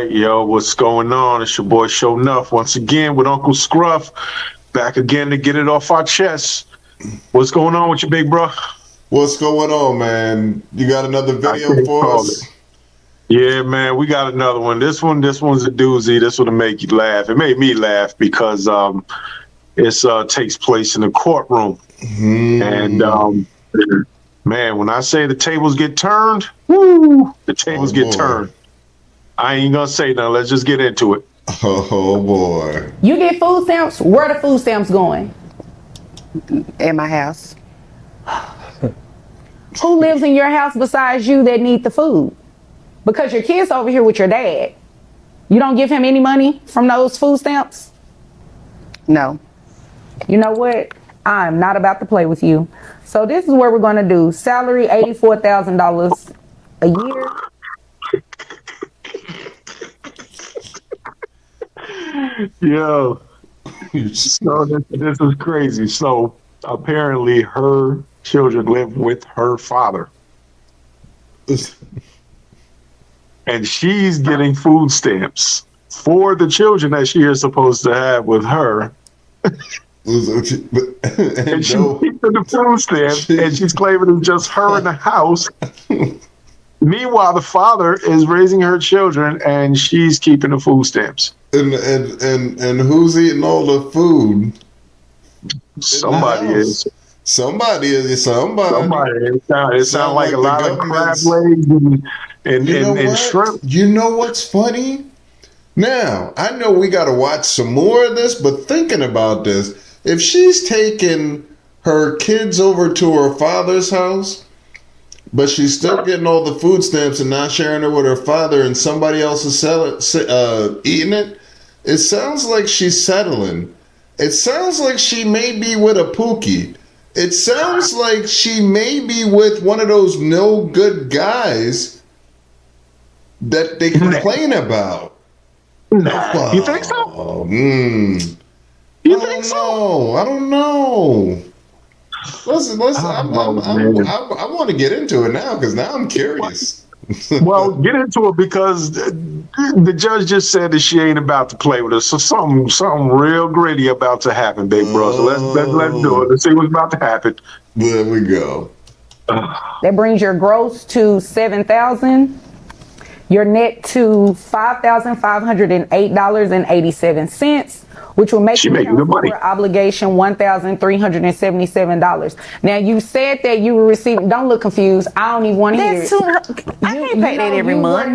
right, yo, what's going on? It's your boy Show Nuff once again with Uncle Scruff, back again to get it off our chests. What's going on with you, big bro? What's going on, man? You got another video for us? Yeah, man, we got another one. This one's a doozy. This one'll make you laugh. It made me laugh because it takes place in a courtroom, and man, when I say the tables get turned, woo, the tables get turned. I ain't gonna say nothing. Let's just get into it. Oh boy! You get food stamps. Where are the food stamps going? In my house. Who lives in your house besides you that need the food? Because your kid's over here with your dad. You don't give him any money from those food stamps? No. You know what? I'm not about to play with you. So this is what we're going to do. Salary $84,000 a year. Yo, so this is crazy. So apparently her children live with her father. And she's getting food stamps for the children that she is supposed to have with her. And she's keeping the food stamps, and she's claiming it's just her in the house. Meanwhile, the father is raising her children, and she's keeping the food stamps. And who's eating all the food? Somebody is. Somebody is. It sounds like a lot of crab legs and shrimp. You know what's funny? Now, I know we got to watch some more of this, but thinking about this, if she's taking her kids over to her father's house, but she's still getting all the food stamps and not sharing it with her father, and somebody else is eating it, it sounds like she's settling. It sounds like she may be with a Pookie. It sounds like she may be with one of those no good guys that they complain about. No. You think so? You think so? I don't know. Listen. I want to get into it now because now I'm curious. Well, get into it because the judge just said that she ain't about to play with us. So something real gritty about to happen, big bro. So let's do it. Let's see what's about to happen. There we go. That brings your gross to $7,000. Your net to $5,508.87, which will make your obligation $1,377. Now you said that you were receiving. Don't look confused. I don't even want to hear it. I can't pay that every month.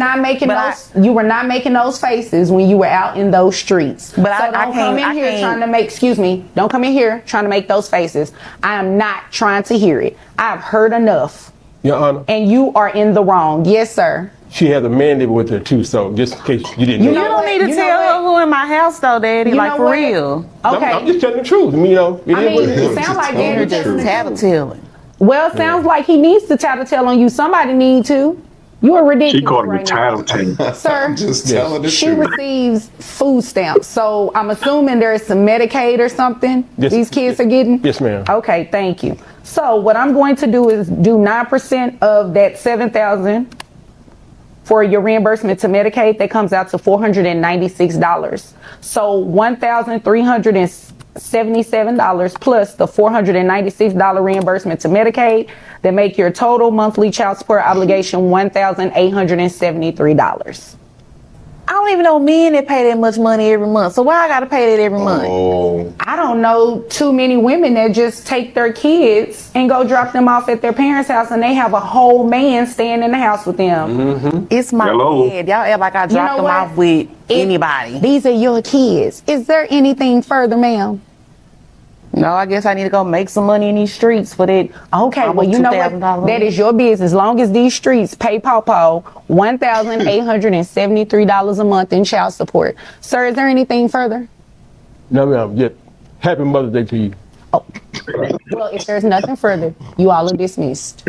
You were not making those faces when you were out in those streets. But so don't come in here trying to make. Excuse me. Don't come in here trying to make those faces. I am not trying to hear it. I've heard enough. Your Honor. And you are in the wrong. Yes, sir. She has a man living with her too, so just in case you didn't know. You don't need to tell her who in my house though, Daddy. Like for real. Okay. I'm just telling the truth. It sounds like Daddy just tattletelling. Well, it sounds like he needs to tattletale on you. Somebody need to. You are ridiculous. She called him a tattletale. Sir, just telling the she truth. receives food stamps. So I'm assuming there is some Medicaid or something these kids are getting? Yes, ma'am. Okay, thank you. So what I'm going to do is do 9% of that $7,000 for your reimbursement to Medicaid. That comes out to $496. So $1,377 plus the $496 reimbursement to Medicaid, that make your total monthly child support obligation $1,873. I don't even know men that pay that much money every month. So why I gotta pay that every month? I don't know too many women that just take their kids and go drop them off at their parents' house, and they have a whole man staying in the house with them. Mm-hmm. It's my kid. Y'all act like I dropped them off with anybody. These are your kids. Is there anything further, ma'am? No, I guess I need to go make some money in these streets for that. Okay, well, you know what? That is your business. As long as these streets pay Pawpaw $1,873 a month in child support. Sir, is there anything further? No, ma'am. Just happy Mother's Day to you. Oh. Well, if there's nothing further, you all are dismissed.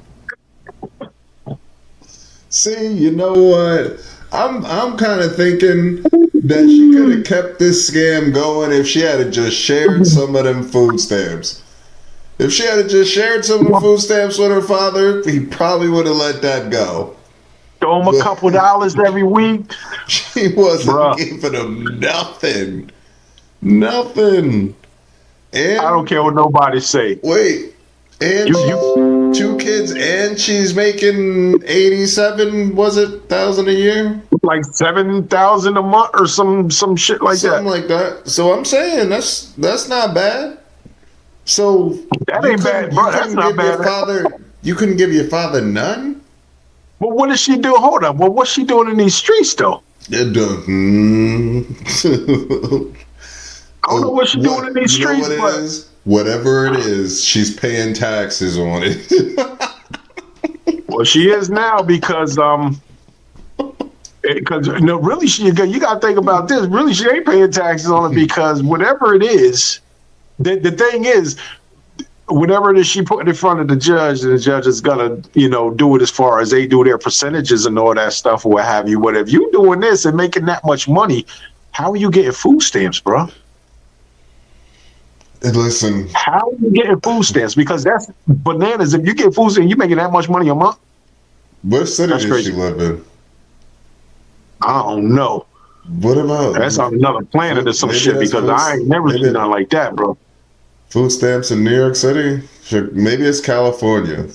See, you know what? I'm kind of thinking that she could have kept this scam going if she had just shared some of them food stamps. If she had just shared some of the food stamps with her father, he probably would have let that go. Throw him a couple dollars every week. He wasn't Bruh. giving them nothing. Nothing. I don't And care what nobody say. wait, and You 2 kids, and she's making 87, was it, thousand a year? like 7,000 a month or some shit like Something that. like that. So I'm saying that's not bad. So That ain't bad, bro. That's not bad. you couldn't give your father none? But what does she do? Hold up. Well, what's she doing in these streets though? It does. I don't know what she's doing in these You know streets, what it but is? Whatever it is, she's paying taxes on it. well, she is now because no, really, you got to think about this. Really, she ain't paying taxes on it because whatever it is, the thing is, whatever it is she put in front of the judge, and the judge is gonna, do it as far as they do their percentages and all that stuff or what have you. But if you doing this and making that much money, how are you getting food stamps, bro? Listen, How are you getting food stamps? Because that's bananas. If you get food stamps, you making that much money a month. what city That's does crazy. she live in? I don't know. What about That's on another planet or some maybe shit that's because I ain't never maybe seen nothing like that, bro. food stamps in New York City? Maybe it's California.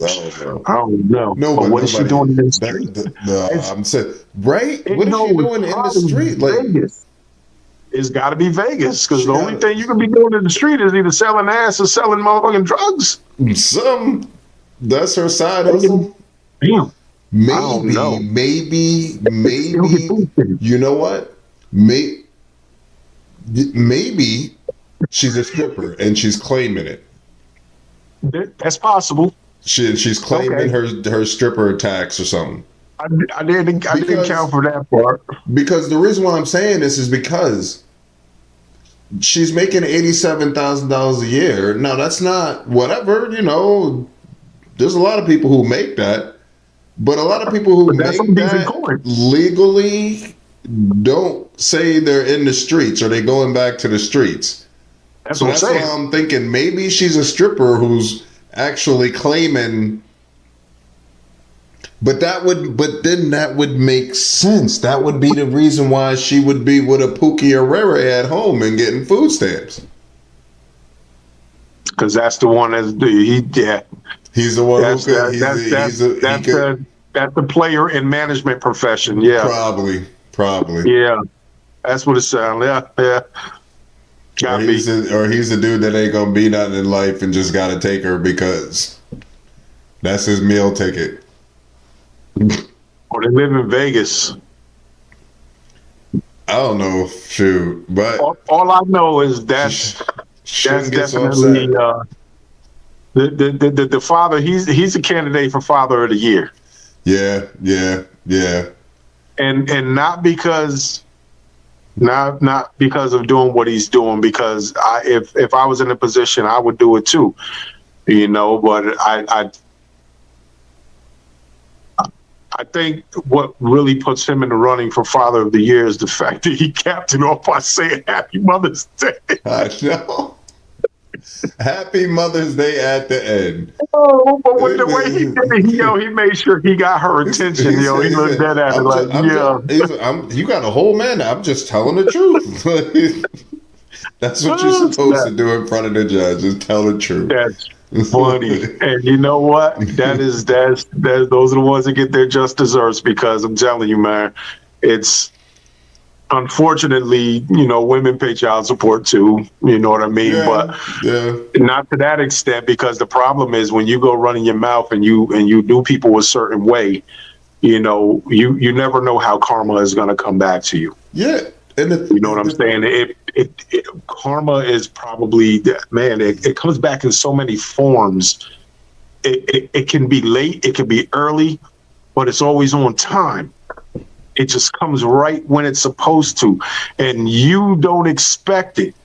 I don't know. I don't know. No, But but what is she nobody. doing in the That, street? I'm saying, right? What is No, she it's doing in the probably street? Like, Vegas. It's got to be Vegas because She the only got- thing you can be doing in the street is either selling ass or selling motherfucking drugs. that's her side Damn, hustle. I don't know. Maybe. She'll get food stamps. You know what? Maybe she's a stripper and she's claiming it. That's possible. She's claiming Okay. her stripper tax or something. I didn't count for that part. Because the reason why I'm saying this is because she's making $87,000 a year. Now that's not whatever, there's a lot of people who make that, but a lot of people who But that's make some decent that coin. legally don't say they're in the streets or they going back to the streets. That's So what I'm that's why saying. I'm thinking maybe she's a stripper who's actually claiming. But then that would make sense. That would be the reason why she would be with a Pookie Herrera at home and getting food stamps. Because that's the one He's the one that's who could. that's the player in management profession. Yeah, Probably. yeah, that's what it sounds. Yeah. Or he's the dude that ain't gonna be nothing in life and just gotta take her because that's his meal ticket. Or they live in Vegas. I don't know, shoot, but All I know is that's get so definitely upset. the father. He's a candidate for Father of the Year, Yeah. and not because of doing what he's doing. Because if I was in a position, I would do it too. But I think what really puts him in the running for Father of the Year is the fact that he capped it off by saying Happy Mother's Day. I know. Happy Mother's Day at the end. Oh, but with the way he did it, he made sure he got her attention. He looked at it like, you got a whole man. I'm just telling the truth. That's what you're supposed to do in front of the judge, is tell the truth. That's funny. And you know what? Those are the ones that get their just desserts, because I'm telling you, man, it's unfortunately, women pay child support too. You know what I mean? Yeah, but yeah. not to that extent, because the problem is when you go running your mouth and you do people a certain way, you never know how karma is going to come back to you. Yeah. You know what I'm saying? Karma is probably, man, it comes back in so many forms. It can be late, it can be early, but it's always on time. It just comes right when it's supposed to, and you don't expect it.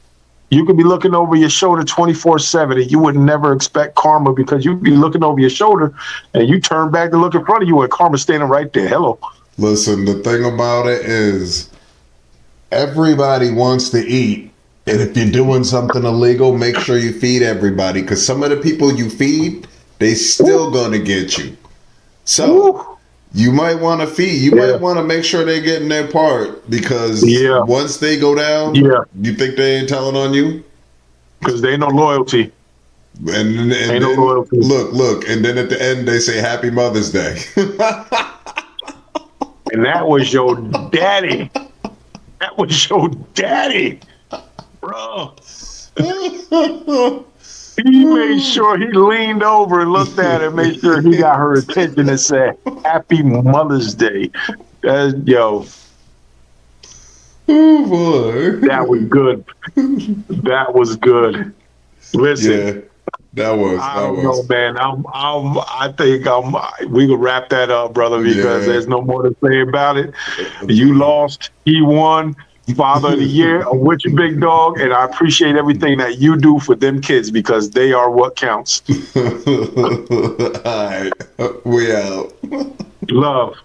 You could be looking over your shoulder 24/7, and you would never expect karma, because you'd be looking over your shoulder and you turn back to look in front of you and karma's standing right there. Hello. Listen, the thing about it is everybody wants to eat. And if you're doing something illegal, make sure you feed everybody, because some of the people you feed, they still gonna get you. So You might want to feed. You Yeah. might want to make sure they're getting their part because Yeah. once they go down, Yeah. you think they ain't telling on you? Because they ain't no loyalty. And Ain't no then loyalty. look, and then at the end they say Happy Mother's Day. And that was your daddy. That was your daddy, bro. He made sure he leaned over and looked at her, made sure he got her attention and said, "Happy Mother's Day." Yo, Oh boy, that was good. That was good. Listen, yeah, that was I don't know, man. I think we could wrap that up, brother, because yeah. there's no more to say about it. You lost. He won. Father of the Year, a witch big dog, and I appreciate everything that you do for them kids because they are what counts. All right, we out. Love.